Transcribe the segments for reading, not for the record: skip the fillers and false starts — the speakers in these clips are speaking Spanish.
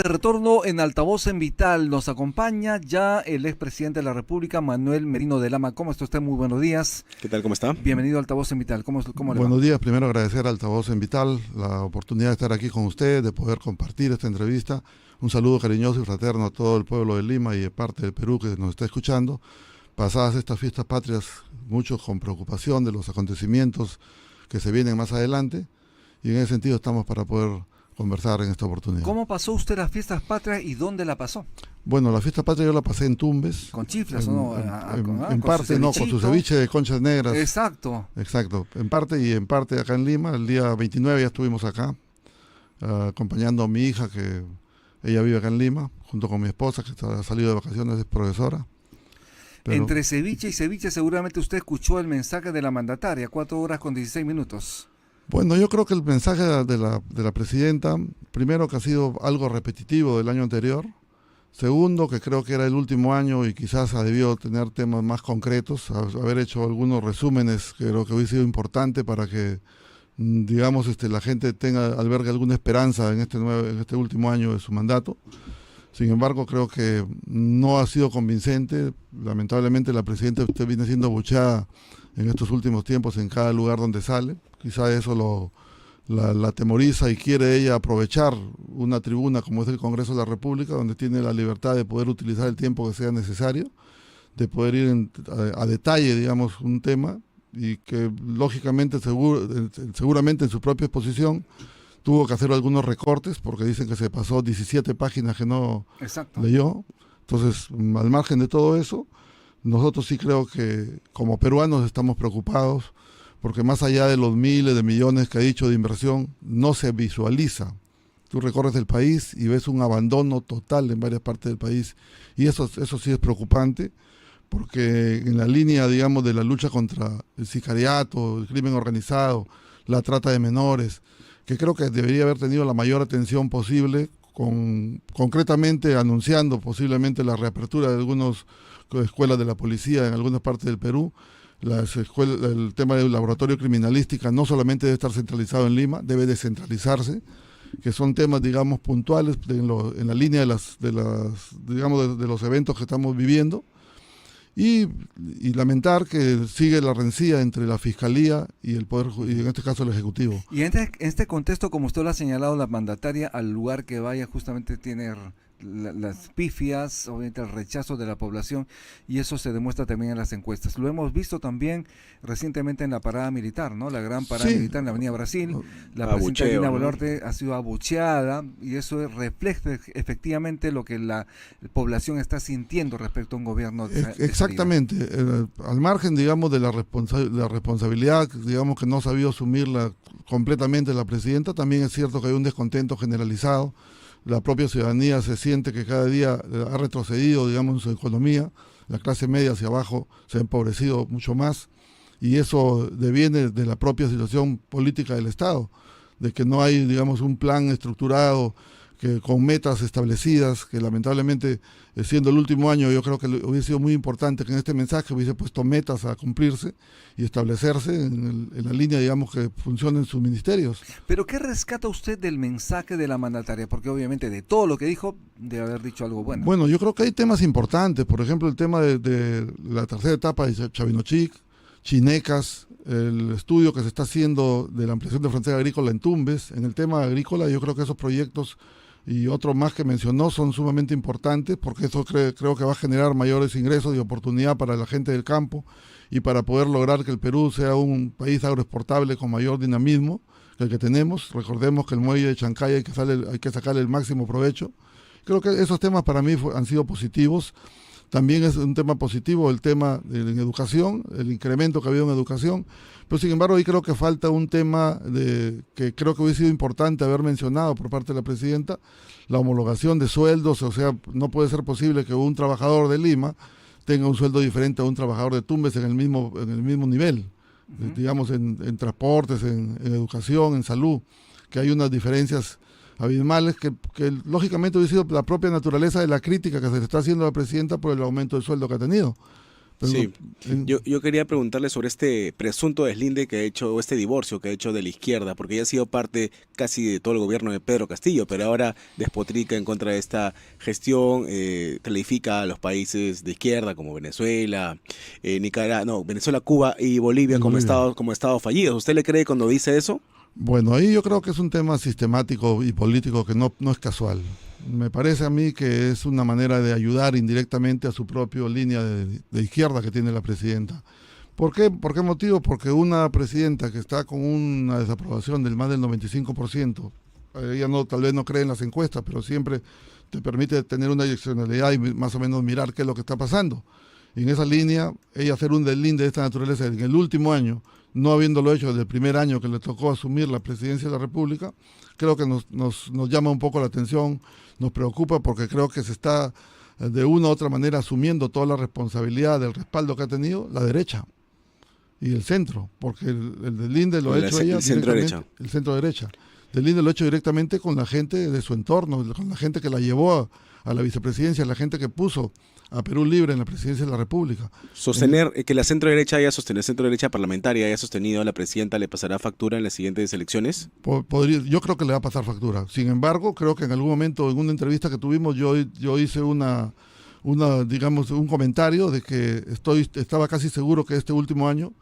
De retorno en Altavoz en Vital, nos acompaña ya el expresidente de la República, Manuel Merino de Lama. ¿Cómo está usted? Muy buenos días. ¿Qué tal? ¿Cómo está? Bienvenido a Altavoz en Vital. ¿Cómo le va? Buenos días. Primero agradecer a Altavoz en Vital la oportunidad de estar aquí con usted, de poder compartir esta entrevista. Un saludo cariñoso y fraterno a todo el pueblo de Lima y de parte del Perú que nos está escuchando. Pasadas estas fiestas patrias, muchos con preocupación de los acontecimientos que se vienen más adelante, y en ese sentido estamos para poder conversar en esta oportunidad. ¿Cómo pasó usted las fiestas patrias y dónde la pasó? Bueno, la fiesta patria yo la pasé en Tumbes. ¿Con chiflas o no? En parte no, con su ceviche de conchas negras. Exacto. Exacto, en parte y en parte acá en Lima. El día 29 ya estuvimos acá, acompañando a mi hija, que ella vive acá en Lima, junto con mi esposa, que ha salido de vacaciones, es profesora. Pero Entre ceviche y ceviche seguramente usted escuchó el mensaje de la mandataria, 4 horas con 16 minutos. bueno, yo creo que el mensaje de la presidenta, primero que ha sido algo repetitivo del año anterior, segundo que creo que era el último año y quizás ha debido tener temas más concretos, haber hecho algunos resúmenes que creo que hubiese sido importante para que, digamos, la gente albergue alguna esperanza en este último año de su mandato. Sin embargo, creo que no ha sido convincente. Lamentablemente la presidenta viene siendo abucheada en estos últimos tiempos en cada lugar donde sale. Quizá eso la atemoriza y quiere ella aprovechar una tribuna como es el Congreso de la República, donde tiene la libertad de poder utilizar el tiempo que sea necesario, de poder ir a detalle, digamos, un tema, y que lógicamente seguramente en su propia exposición tuvo que hacer algunos recortes porque dicen que se pasó 17 páginas que no Exacto. leyó. Entonces, al margen de todo eso, nosotros sí creo que como peruanos estamos preocupados porque más allá de los miles de millones que ha dicho de inversión, no se visualiza. Tú recorres el país y ves un abandono total en varias partes del país, y eso sí es preocupante, porque en la línea, digamos, de la lucha contra el sicariato, el crimen organizado, la trata de menores, que creo que debería haber tenido la mayor atención posible, concretamente anunciando posiblemente la reapertura de algunas escuelas de la policía en algunas partes del Perú. El tema del laboratorio de criminalística no solamente debe estar centralizado en Lima, debe descentralizarse, que son temas, digamos, puntuales en la línea de los eventos que estamos viviendo, y lamentar que sigue la rencilla entre la Fiscalía y el Poder, y en este caso el Ejecutivo. Y en este contexto, como usted lo ha señalado, la mandataria al lugar que vaya justamente tiene las pifias, obviamente el rechazo de la población, y eso se demuestra también en las encuestas. Lo hemos visto también recientemente en la parada militar, ¿no? La gran parada militar en la Avenida Brasil. La presidenta Dina Boluarte ha sido abucheada, y eso refleja efectivamente lo que la población está sintiendo respecto a un gobierno exactamente. Al margen, digamos, de la responsabilidad, digamos, que no ha sabido asumirla completamente la presidenta, también es cierto que hay un descontento generalizado. La propia ciudadanía se siente que cada día ha retrocedido, digamos, en su economía. La clase media hacia abajo se ha empobrecido mucho más, y eso deviene de la propia situación política del Estado, de que no hay, digamos, un plan estructurado con metas establecidas, que lamentablemente, siendo el último año, yo creo que hubiese sido muy importante que en este mensaje hubiese puesto metas a cumplirse y establecerse en la línea, digamos, que funcionen sus ministerios. Pero ¿qué rescata usted del mensaje de la mandataria? Porque obviamente de todo lo que dijo, debe haber dicho algo bueno. Bueno, yo creo que hay temas importantes, por ejemplo, el tema de la tercera etapa de Chavinochic, Chinecas, el estudio que se está haciendo de la ampliación de frontera agrícola en Tumbes. En el tema agrícola, yo creo que esos proyectos y otros más que mencionó son sumamente importantes, porque eso creo que va a generar mayores ingresos y oportunidad para la gente del campo, y para poder lograr que el Perú sea un país agroexportable con mayor dinamismo que el que tenemos. Recordemos que el muelle de Chancay hay que sacarle el máximo provecho. Creo que esos temas para mí han sido positivos. También es un tema positivo el tema en educación, el incremento que ha habido en educación, pero sin embargo ahí creo que falta un tema que creo que hubiese sido importante haber mencionado por parte de la presidenta, la homologación de sueldos. O sea, no puede ser posible que un trabajador de Lima tenga un sueldo diferente a un trabajador de Tumbes en el mismo nivel, digamos, en transportes, en educación, en salud, que hay unas diferencias abismales que lógicamente hubiese sido la propia naturaleza de la crítica que se le está haciendo a la presidenta por el aumento del sueldo que ha tenido. Sí, yo quería preguntarle sobre este presunto deslinde que ha hecho, o este divorcio que ha hecho de la izquierda, porque ella ha sido parte casi de todo el gobierno de Pedro Castillo, pero ahora despotrica en contra de esta gestión, califica a los países de izquierda como Venezuela, Nicaragua, no, Venezuela, Cuba y Bolivia como estados fallidos. ¿Usted le cree cuando dice eso? Bueno, ahí yo creo que es un tema sistemático y político que no es casual. Me parece a mí que es una manera de ayudar indirectamente a su propia línea de izquierda que tiene la presidenta. ¿Por qué? ¿Por qué motivo? Porque una presidenta que está con una desaprobación del más del 95%, ella tal vez no cree en las encuestas, pero siempre te permite tener una direccionalidad y más o menos mirar qué es lo que está pasando. Y en esa línea, ella hacer un deslinde de esta naturaleza en el último año, no habiéndolo hecho desde el primer año que le tocó asumir la presidencia de la República, creo que nos llama un poco la atención, nos preocupa porque creo que se está de una u otra manera asumiendo toda la responsabilidad del respaldo que ha tenido la derecha y el centro, porque el deslinde lo ha hecho ella directamente, el centro derecha. Deslinde lo ha hecho directamente con la gente de su entorno, con la gente que la llevó a la vicepresidencia, la gente que puso a Perú Libre en la presidencia de la República. Sostener que la centro derecha centro derecha parlamentaria haya sostenido a la presidenta, ¿le pasará factura en las siguientes elecciones? Yo creo que le va a pasar factura. Sin embargo, creo que en algún momento, en una entrevista que tuvimos, yo hice digamos, un comentario de que estaba casi seguro que este último año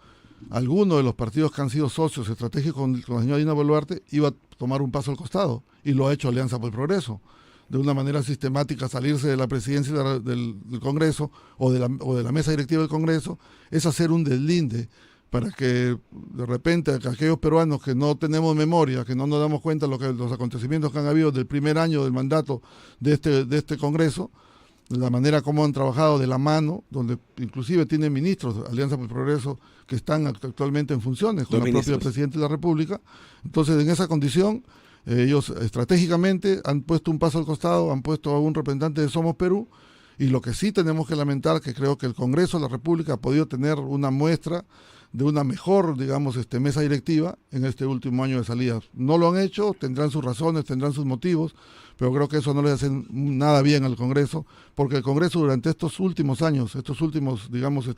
alguno de los partidos que han sido socios estratégicos con la señora Dina Boluarte iba a tomar un paso al costado, y lo ha hecho Alianza por el Progreso. De una manera sistemática, salirse de la presidencia del Congreso o de la mesa directiva del Congreso es hacer un deslinde para que de repente aquellos peruanos que no tenemos memoria, que no nos damos cuenta de los acontecimientos que han habido del primer año del mandato de este Congreso, la manera como han trabajado de la mano, donde inclusive tienen ministros de Alianza por el Progreso que están actualmente en funciones con la propia Presidenta de la República. Entonces, en esa condición, ellos estratégicamente han puesto un paso al costado, han puesto a un representante de Somos Perú, y lo que sí tenemos que lamentar, que creo que el Congreso de la República ha podido tener una muestra de una mejor, digamos, mesa directiva en este último año de salida. No lo han hecho, tendrán sus razones, tendrán sus motivos, pero creo que eso no le hace nada bien al Congreso, porque el Congreso durante estos últimos años, digamos,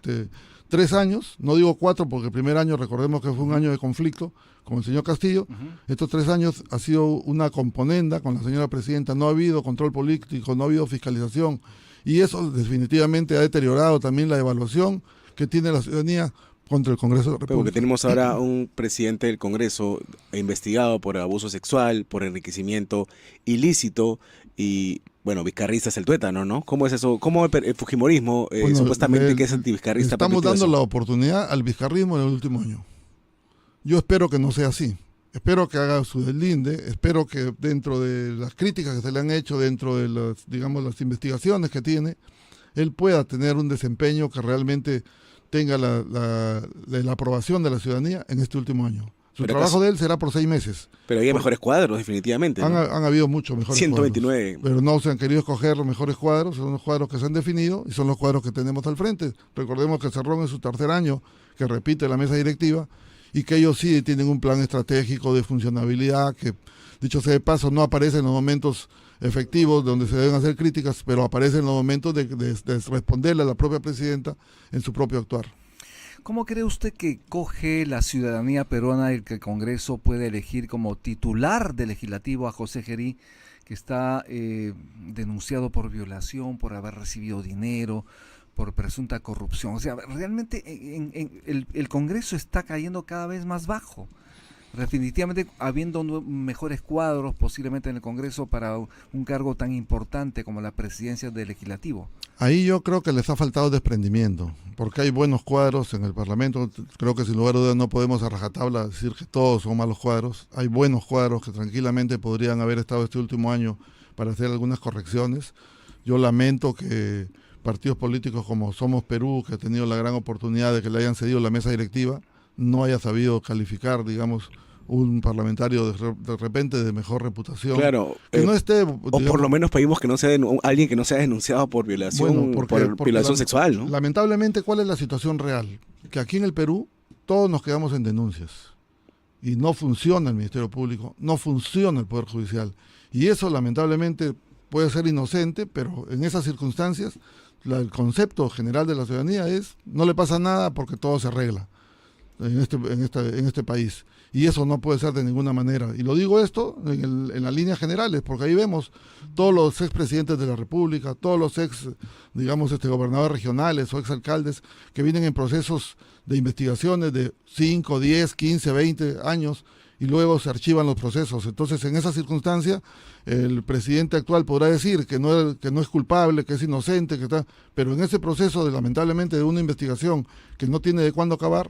3 años, no digo 4, porque el primer año, recordemos que fue un año de conflicto con el señor Castillo, estos 3 años ha sido una componenda con la señora presidenta, no ha habido control político, no ha habido fiscalización, y eso definitivamente ha deteriorado también la evaluación que tiene la ciudadanía contra el Congreso de la República. Porque tenemos ahora un presidente del Congreso investigado por abuso sexual, por enriquecimiento ilícito, y bueno, vizcarrista es el tuétano, ¿no? ¿Cómo es eso? ¿Cómo el fujimorismo supuestamente que es antivizcarrista? Estamos dando la oportunidad al vizcarrismo en el último año. Yo espero que no sea así. Espero que haga su deslinde, espero que dentro de las críticas que se le han hecho, dentro de las investigaciones que tiene, él pueda tener un desempeño que realmente tenga la aprobación de la ciudadanía en este último año. Su trabajo de él será por 6 meses. Pero hay mejores cuadros, definitivamente, ¿no? Han habido muchos mejores 129. cuadros. Pero no se han querido escoger los mejores cuadros, son los cuadros que se han definido y son los cuadros que tenemos al frente. Recordemos que Cerrón es su 3er año, que repite la mesa directiva, y que ellos sí tienen un plan estratégico de funcionabilidad que, dicho sea de paso, no aparece en los momentos efectivos donde se deben hacer críticas, pero aparece en los momentos de responderle a la propia presidenta en su propio actuar. ¿Cómo cree usted que coge la ciudadanía peruana el que el Congreso puede elegir como titular del legislativo a José Gerí, que está denunciado por violación, por haber recibido dinero, por presunta corrupción? O sea, realmente el Congreso está cayendo cada vez más bajo. Definitivamente, habiendo mejores cuadros posiblemente en el Congreso para un cargo tan importante como la presidencia del Legislativo. Ahí yo creo que les ha faltado desprendimiento, porque hay buenos cuadros en el Parlamento. Creo que sin lugar a dudas no podemos a rajatabla decir que todos son malos cuadros. Hay buenos cuadros que tranquilamente podrían haber estado este último año para hacer algunas correcciones. Yo lamento que partidos políticos como Somos Perú, que ha tenido la gran oportunidad de que le hayan cedido la mesa directiva, no haya sabido calificar, digamos, un parlamentario de repente de mejor reputación. Claro. Que no esté, digamos, o por lo menos pedimos que no sea alguien que no sea denunciado por violación, por violación sexual, ¿no? Lamentablemente, ¿cuál es la situación real? Que aquí en el Perú todos nos quedamos en denuncias. Y no funciona el Ministerio Público, no funciona el Poder Judicial. Y eso lamentablemente puede ser inocente, pero en esas circunstancias el concepto general de la ciudadanía es no le pasa nada porque todo se arregla en este país. Y eso no puede ser de ninguna manera. Y lo digo esto en las líneas generales, porque ahí vemos todos los expresidentes de la República, todos los digamos, gobernadores regionales o exalcaldes que vienen en procesos de investigaciones de 5, 10, 15, 20 años y luego se archivan los procesos. Entonces, en esa circunstancia, el presidente actual podrá decir que no es culpable, que es inocente, pero en ese proceso, lamentablemente, de una investigación que no tiene de cuándo acabar,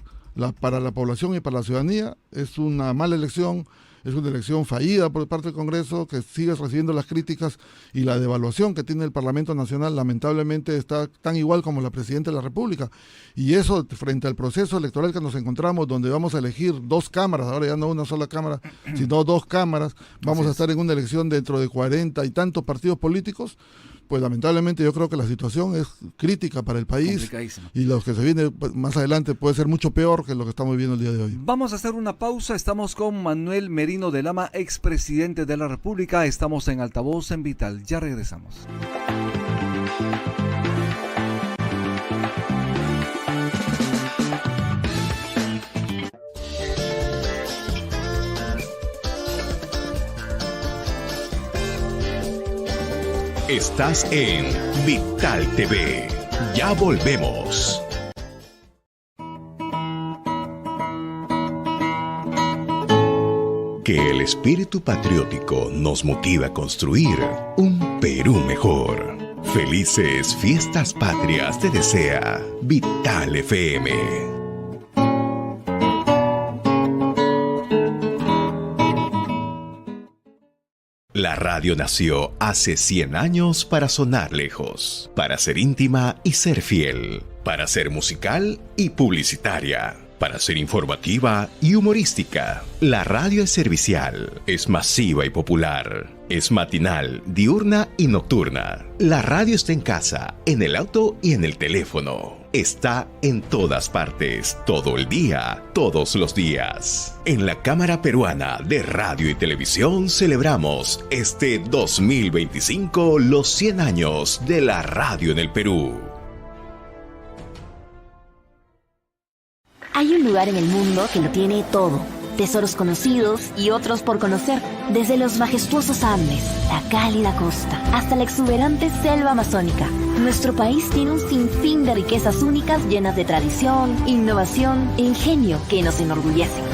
para la población y para la ciudadanía es una mala elección, es una elección fallida por parte del Congreso, que sigue recibiendo las críticas, y la devaluación que tiene el Parlamento Nacional lamentablemente está tan igual como la Presidenta de la República. Y eso frente al proceso electoral que nos encontramos, donde vamos a elegir 2 cámaras, ahora ya no una sola cámara, sino 2 cámaras, vamos a estar en una elección dentro de 40 y tantos partidos políticos. Pues lamentablemente yo creo que la situación es crítica para el país, y lo que se viene más adelante puede ser mucho peor que lo que estamos viviendo el día de hoy. Vamos a hacer una pausa. Estamos con Manuel Merino de Lama, expresidente de la República. Estamos en Altavoz en Vital. Ya regresamos. Estás en Vital TV. Ya volvemos. Que el espíritu patriótico nos motive a construir un Perú mejor. Felices fiestas patrias te desea Vital FM. La radio nació hace 100 años para sonar lejos, para ser íntima y ser fiel, para ser musical y publicitaria, para ser informativa y humorística. La radio es servicial, es masiva y popular, es matinal, diurna y nocturna. La radio está en casa, en el auto y en el teléfono. Está en todas partes, todo el día, todos los días. En la Cámara Peruana de Radio y Televisión celebramos este 2025 los 100 años de la radio en el Perú. Hay un lugar en el mundo que lo tiene todo. Tesoros conocidos y otros por conocer. Desde los majestuosos Andes, la cálida costa, hasta la exuberante selva amazónica. Nuestro país tiene un sinfín de riquezas únicas llenas de tradición, innovación e ingenio que nos enorgullecen.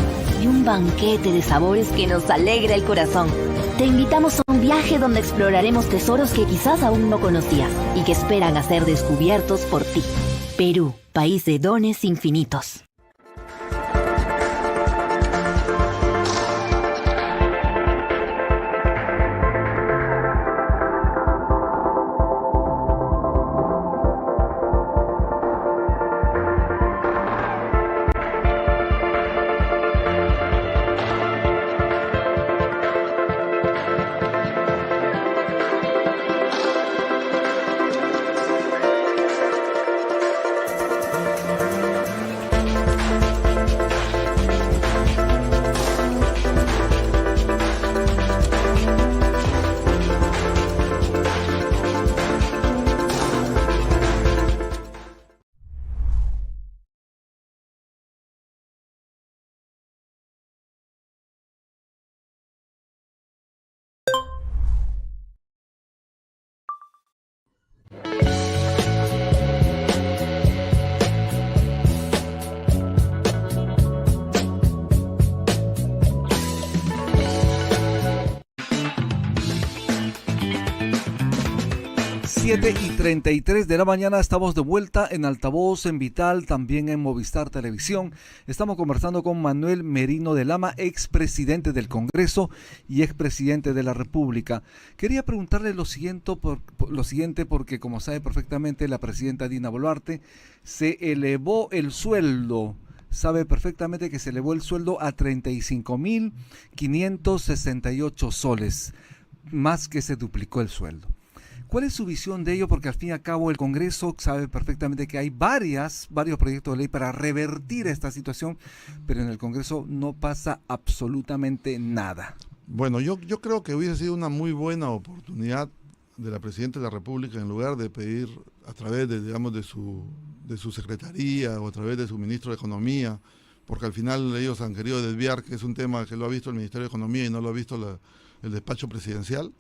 Y un banquete de sabores que nos alegra el corazón. Te invitamos a un viaje donde exploraremos tesoros que quizás aún no conocías y que esperan a ser descubiertos por ti. Perú, país de dones infinitos. y 33 de la mañana, estamos de vuelta en Altavoz, en Vital, también en Movistar Televisión. Estamos conversando con Manuel Merino de Lama, expresidente del Congreso y expresidente de la República. Quería preguntarle lo siguiente porque, como sabe perfectamente, la presidenta Dina Boluarte se elevó el sueldo. Sabe perfectamente que se elevó el sueldo a 35.568 soles, más que se duplicó el sueldo. ¿Cuál es su visión de ello? Porque al fin y al cabo el Congreso sabe perfectamente que hay varios proyectos de ley para revertir esta situación, pero en el Congreso no pasa absolutamente nada. Bueno, yo creo que hubiese sido una muy buena oportunidad de la Presidenta de la República, en lugar de pedir a través de, digamos, de su secretaría o a través de su ministro de Economía, porque al final ellos han querido desviar, que es un tema que lo ha visto el Ministerio de Economía y no lo ha visto el despacho presidencial,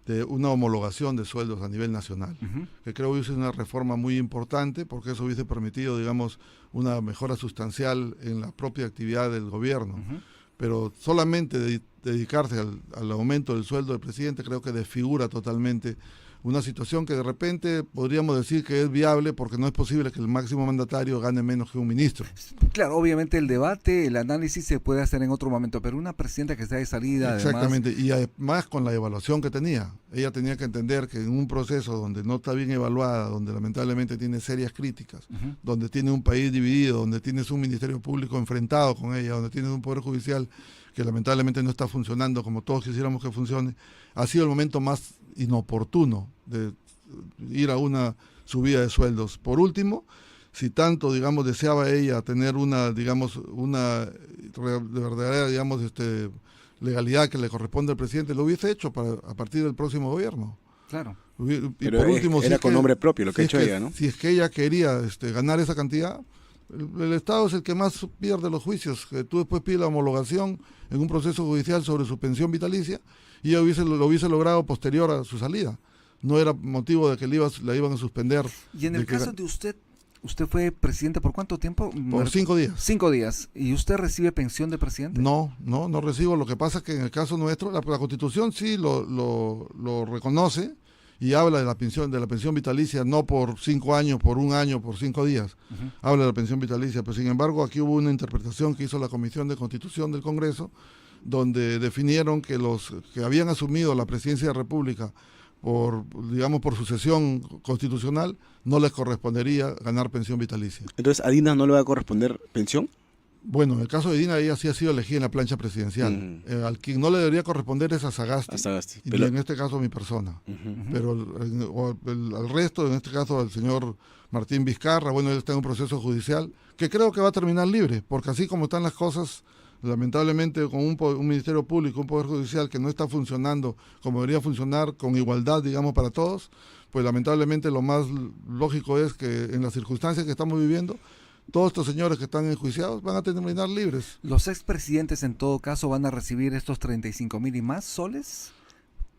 de una homologación de sueldos a nivel nacional, que creo que es una reforma muy importante, porque eso hubiese permitido, digamos, una mejora sustancial en la propia actividad del gobierno. Pero solamente dedicarse al aumento del sueldo del presidente creo que desfigura totalmente una situación que de repente podríamos decir que es viable, porque no es posible que el máximo mandatario gane menos que un ministro. Claro, obviamente el debate, el análisis se puede hacer en otro momento, pero una presidenta que está de salida... Exactamente, además... y además con la evaluación que tenía. Ella tenía que entender que en un proceso donde no está bien evaluada, donde lamentablemente tiene serias críticas, donde tiene un país dividido, donde tienes un ministerio público enfrentado con ella, donde tienes un poder judicial que lamentablemente no está funcionando como todos quisiéramos que funcione, ha sido el momento más inoportuno de ir a una subida de sueldos. Por último, si tanto, digamos, deseaba ella tener una, digamos, una de verdadera, digamos, legalidad que le corresponde al presidente, lo hubiese hecho a partir del próximo gobierno. Claro. Y pero por último, era con nombre propio lo que ha hecho ella, ¿no? Si es que ella quería ganar esa cantidad, el Estado es el que más pierde los juicios, que tú después pides la homologación en un proceso judicial sobre su pensión vitalicia y ella lo hubiese logrado posterior a su salida. No era motivo de que la iban a suspender. Y en el caso de usted fue presidente ¿por cuánto tiempo? Por 5 días. 5 días. ¿Y usted recibe pensión de presidente? No recibo. Lo que pasa es que en el caso nuestro, la Constitución sí lo reconoce y habla de la pensión vitalicia, no por 5 años, por 1 año, por 5 días. Habla de la pensión vitalicia, pero sin embargo aquí hubo una interpretación que hizo la Comisión de Constitución del Congreso, donde definieron que los que habían asumido la presidencia de la República por sucesión constitucional, no les correspondería ganar pensión vitalicia. Entonces, ¿a Dina no le va a corresponder pensión? Bueno, en el caso de Dina, ella sí ha sido elegida en la plancha presidencial. Al quien no le debería corresponder es a Sagasti. Y en este caso a mi persona. Pero al resto, en este caso al señor Martín Vizcarra, bueno, él está en un proceso judicial que creo que va a terminar libre, porque así como están las cosas, lamentablemente con un ministerio público, un poder judicial que no está funcionando como debería funcionar, con igualdad, digamos, para todos, pues lamentablemente lo más lógico es que en las circunstancias que estamos viviendo, todos estos señores que están enjuiciados van a terminar libres. ¿Los expresidentes en todo caso van a recibir estos 35,000 y más soles?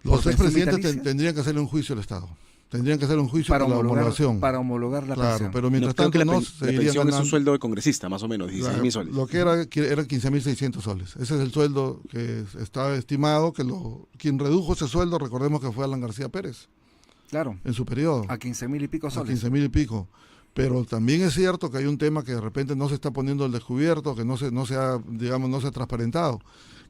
Los expresidentes tendrían que hacerle un juicio al Estado. Tendrían que hacer un juicio para por la homologación. Para homologar la pensión. Pero mientras tanto la pensión ganando. Es un sueldo de congresista, más o menos, 16,000 soles. Lo que eran 15,600 soles. Ese es el sueldo que estaba estimado, quien redujo ese sueldo, recordemos que fue Alan García Pérez. Claro. En su periodo. A 15,000 y pico soles. A 15,000 y pico. Pero también es cierto que hay un tema que de repente no se está poniendo al descubierto, que no se ha transparentado,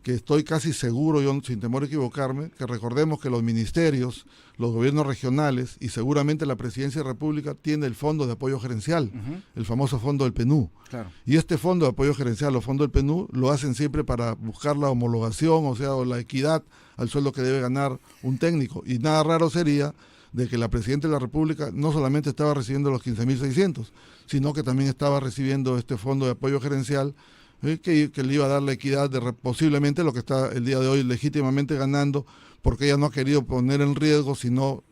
que estoy casi seguro, yo sin temor a equivocarme, que recordemos que los ministerios, los gobiernos regionales y seguramente la Presidencia de la República tiene el Fondo de Apoyo Gerencial, el famoso Fondo del PNU. Claro. Y este Fondo de Apoyo Gerencial o Fondo del PNU lo hacen siempre para buscar la homologación, o la equidad al sueldo que debe ganar un técnico. Y nada raro sería de que la Presidenta de la República no solamente estaba recibiendo los 15,600, sino que también estaba recibiendo este Fondo de Apoyo Gerencial que le iba a dar la equidad de posiblemente lo que está el día de hoy legítimamente ganando, porque ella no ha querido poner en riesgo, sino,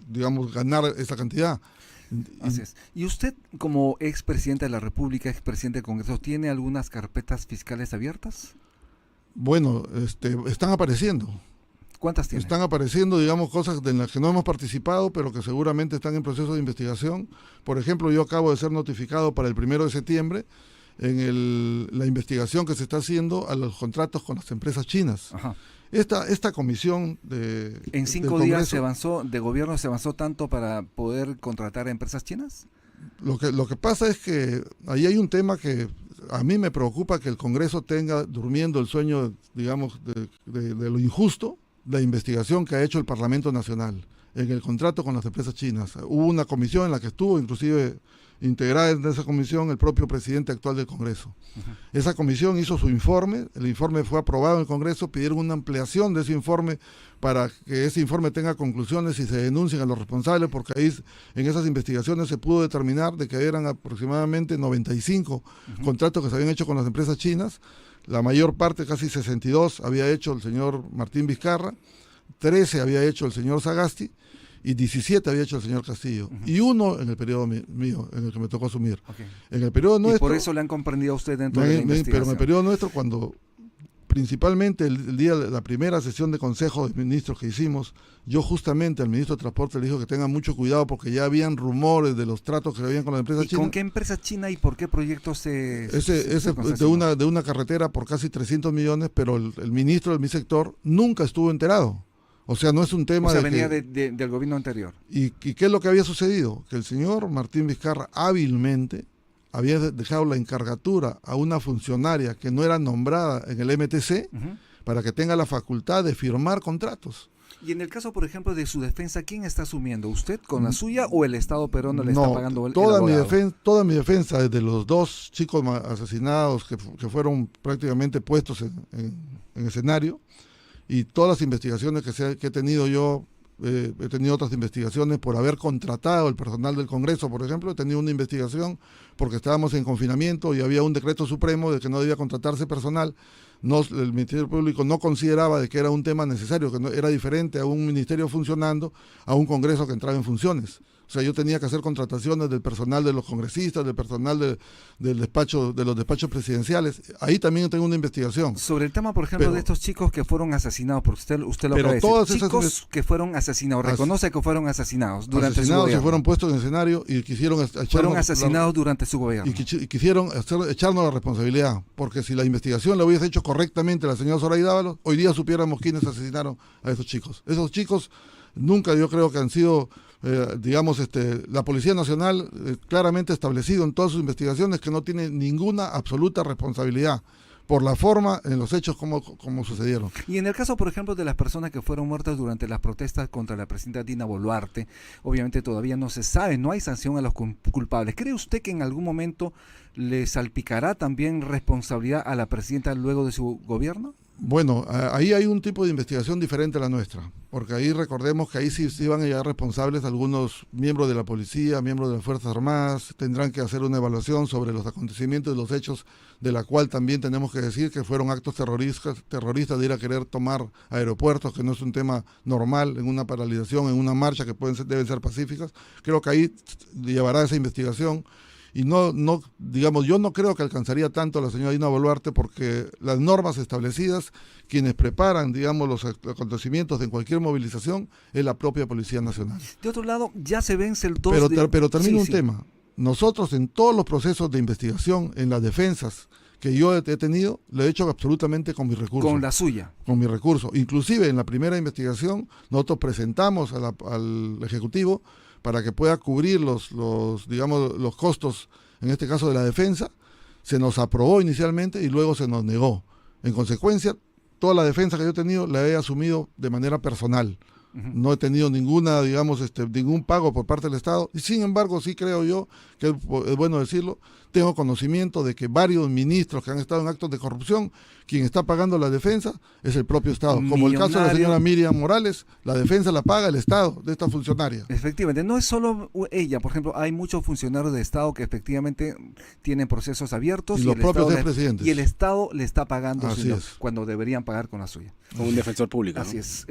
digamos, ganar esa cantidad. Así es. ¿Y usted, como expresidente de la República, expresidente del Congreso, tiene algunas carpetas fiscales abiertas? Bueno, están apareciendo. ¿Cuántas tiene? Están apareciendo, digamos, cosas en las que no hemos participado, pero que seguramente están en proceso de investigación. Por ejemplo, yo acabo de ser notificado para el 1 de septiembre en la investigación que se está haciendo a los contratos con las empresas chinas. Ajá. Esta comisión de... ¿En 5 días de gobierno se avanzó tanto para poder contratar a empresas chinas? Lo que pasa es que ahí hay un tema que a mí me preocupa, que el Congreso tenga durmiendo el sueño, digamos, de lo injusto, la investigación que ha hecho el Parlamento Nacional en el contrato con las empresas chinas. Hubo una comisión en la que estuvo inclusive integrada en esa comisión el propio presidente actual del Congreso. Esa comisión hizo su informe, el informe fue aprobado en el Congreso, pidieron una ampliación de ese informe para que ese informe tenga conclusiones y se denuncien a los responsables, porque ahí en esas investigaciones se pudo determinar de que eran aproximadamente 95 contratos que se habían hecho con las empresas chinas. La mayor parte, casi 62, había hecho el señor Martín Vizcarra, 13 había hecho el señor Sagasti, y 17 había hecho el señor Castillo, y uno en el periodo mío, en el que me tocó asumir. Okay. En el periodo nuestro... Y por eso le han comprendido a usted dentro de la investigación. Pero en el periodo nuestro, cuando principalmente el día de la primera sesión de consejo de ministros que hicimos, yo justamente al ministro de Transporte le dijo que tenga mucho cuidado porque ya habían rumores de los tratos que habían con la empresa china. ¿Y con qué empresa china y por qué proyectos se de una carretera por casi 300 millones, pero el ministro de mi sector nunca estuvo enterado. O sea, no es un tema venía del gobierno anterior. ¿Y qué es lo que había sucedido? Que el señor Martín Vizcarra hábilmente había dejado la encargatura a una funcionaria que no era nombrada en el MTC para que tenga la facultad de firmar contratos. Y en el caso, por ejemplo, de su defensa, ¿quién está asumiendo? ¿Usted con la suya o el Estado peruano le está pagando el abogado? Toda mi defensa, desde los 2 chicos asesinados que fueron prácticamente puestos en escenario, y todas las investigaciones que he tenido yo, he tenido otras investigaciones por haber contratado el personal del Congreso, por ejemplo. He tenido una investigación porque estábamos en confinamiento y había un decreto supremo de que no debía contratarse personal. El Ministerio Público no consideraba de que era un tema necesario, que no, era diferente a un ministerio funcionando, a un Congreso que entraba en funciones. O sea, yo tenía que hacer contrataciones del personal de los congresistas, del personal del despacho, de los despachos presidenciales. Ahí también tengo una investigación. Sobre el tema, por ejemplo, de estos chicos que fueron asesinados, porque usted lo puede decir, chicos que fueron asesinados, reconoce que fueron asesinados durante su gobierno. Que fueron puestos en escenario y quisieron fueron asesinados durante su gobierno. Y quisieron echarnos la responsabilidad, porque si la investigación la hubiese hecho correctamente la señora Zoraida Ábalos, hoy día supiéramos quiénes asesinaron a esos chicos. Esos chicos nunca, yo creo que han sido, la Policía Nacional claramente establecido en todas sus investigaciones que no tiene ninguna absoluta responsabilidad por la forma en los hechos como sucedieron. Y en el caso, por ejemplo, de las personas que fueron muertas durante las protestas contra la presidenta Dina Boluarte, obviamente todavía no se sabe, no hay sanción a los culpables. ¿Cree usted que en algún momento le salpicará también responsabilidad a la presidenta luego de su gobierno? Bueno, ahí hay un tipo de investigación diferente a la nuestra, porque ahí recordemos que ahí sí van a llegar responsables algunos miembros de la policía, miembros de las Fuerzas Armadas, tendrán que hacer una evaluación sobre los acontecimientos y los hechos, de la cual también tenemos que decir que fueron actos terroristas de ir a querer tomar aeropuertos, que no es un tema normal en una paralización, en una marcha que deben ser pacíficas. Creo que ahí llevará esa investigación. Y digamos, yo no creo que alcanzaría tanto a la señora Dina Boluarte porque las normas establecidas, quienes preparan, digamos, los acontecimientos de cualquier movilización, es la propia Policía Nacional. De otro lado, ya se vence el 2 Pero termino un tema. Nosotros en todos los procesos de investigación, en las defensas que yo he tenido, lo he hecho absolutamente con mi recurso. Con la suya. Con mi recurso. Inclusive en la primera investigación, nosotros presentamos al Ejecutivo para que pueda cubrir los costos, en este caso de la defensa. Se nos aprobó inicialmente y luego se nos negó. En consecuencia, toda la defensa que yo he tenido la he asumido de manera personal. No he tenido ningún pago por parte del Estado. Y sin embargo, sí creo yo, que es bueno decirlo, tengo conocimiento de que varios ministros que han estado en actos de corrupción, quien está pagando la defensa es el propio Estado. Como el caso de la señora Miriam Morales, la defensa la paga el Estado de esta funcionaria. Efectivamente, no es solo ella. Por ejemplo, hay muchos funcionarios de Estado que efectivamente tienen procesos abiertos. Y los propios expresidentes. Y el Estado le está pagando cuando deberían pagar con la suya. Como un defensor público. Así es.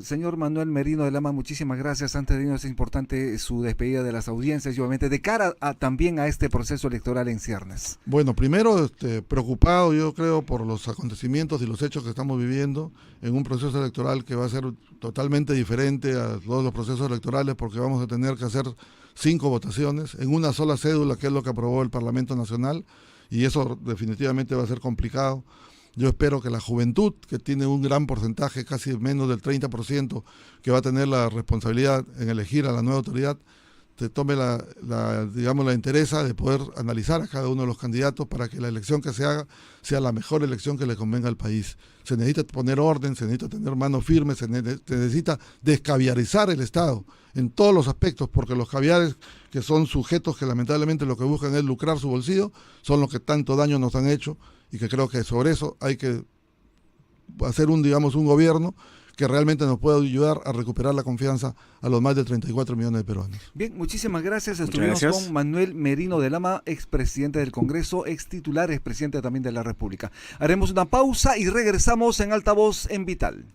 Señor Manuel Merino de Lama, muchísimas gracias. Antes de irnos, es importante su despedida de las audiencias y obviamente de cara también a este proceso electoral en ciernes. Bueno, primero preocupado yo creo por los acontecimientos y los hechos que estamos viviendo en un proceso electoral que va a ser totalmente diferente a todos los procesos electorales porque vamos a tener que hacer 5 votaciones en una sola cédula, que es lo que aprobó el Parlamento Nacional, y eso definitivamente va a ser complicado. Yo espero que la juventud, que tiene un gran porcentaje, casi menos del 30%, que va a tener la responsabilidad en elegir a la nueva autoridad, te tome la interesa de poder analizar a cada uno de los candidatos para que la elección que se haga sea la mejor elección que le convenga al país. Se necesita poner orden, se necesita tener manos firmes, se necesita descaviarizar el Estado en todos los aspectos, porque los caviares, que son sujetos que lamentablemente lo que buscan es lucrar su bolsillo, son los que tanto daño nos han hecho, y que creo que sobre eso hay que hacer un gobierno que realmente nos pueda ayudar a recuperar la confianza a los más de 34 millones de peruanos. Bien, muchísimas gracias. Estuvimos con Manuel Merino de Lama, expresidente del Congreso, extitular, expresidente también de la República. Haremos una pausa y regresamos en Altavoz en Vital.